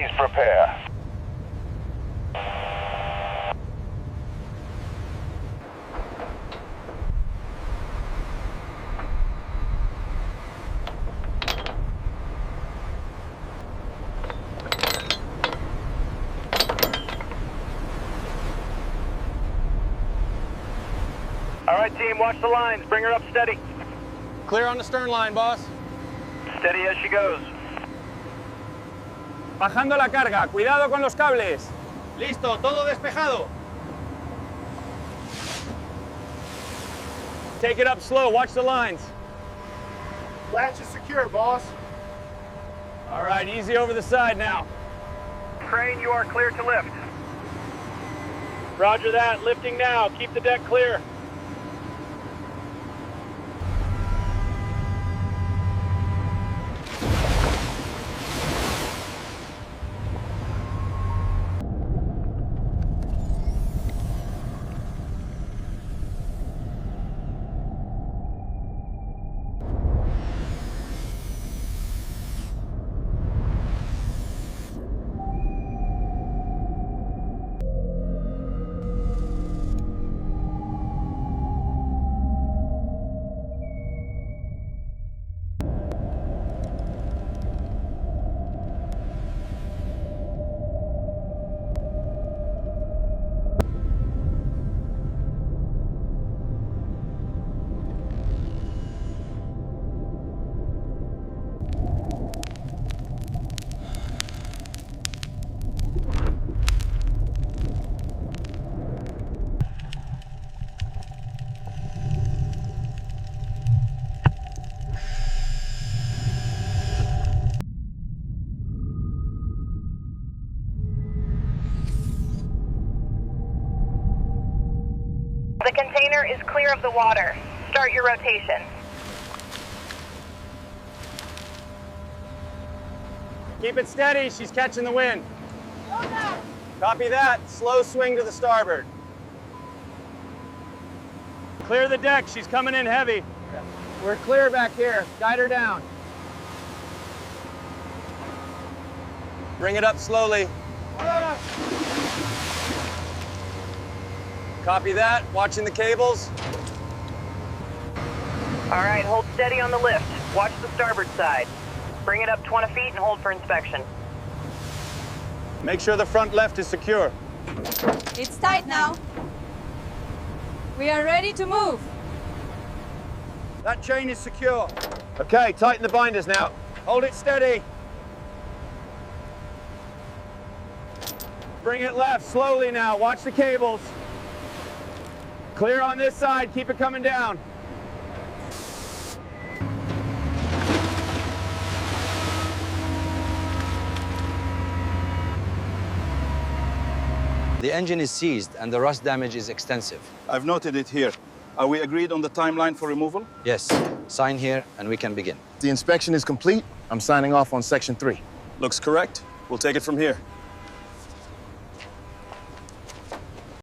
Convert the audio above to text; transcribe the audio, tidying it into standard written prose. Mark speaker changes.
Speaker 1: Please prepare. All right, team, watch the lines. Bring her up steady.
Speaker 2: Clear on the stern line, boss.
Speaker 1: Steady as she goes.
Speaker 2: Bajando la carga. Cuidado con los cables. Listo, todo despejado. Take it up slow. Watch the lines.
Speaker 3: Latch is secure, boss.
Speaker 2: All right, easy over the side now.
Speaker 1: Crane, you are clear to lift.
Speaker 2: Roger that. Lifting now. Keep the deck clear.
Speaker 4: The container is clear of the water. Start your rotation.
Speaker 2: Keep it steady. She's catching the wind. Copy that. Slow swing to the starboard. Clear the deck. She's coming in heavy. We're clear back here. Guide her down. Bring it up slowly. Copy that. Watching the cables.
Speaker 4: All right, hold steady on the lift. Watch the starboard side. Bring it up 20 feet and hold for inspection.
Speaker 2: Make sure the front left is secure.
Speaker 5: It's tight now. We are ready to move.
Speaker 2: That chain is secure. Okay, tighten the binders now. Hold it steady. Bring it left, slowly now. Watch the cables. Clear on this side, keep it coming down.
Speaker 6: The engine is seized and the rust damage is extensive.
Speaker 7: I've noted it here. Are we agreed on the timeline for removal?
Speaker 6: Yes, sign here and we can begin.
Speaker 3: The inspection is complete. I'm signing off on Section 3.
Speaker 7: Looks correct. We'll take it from here.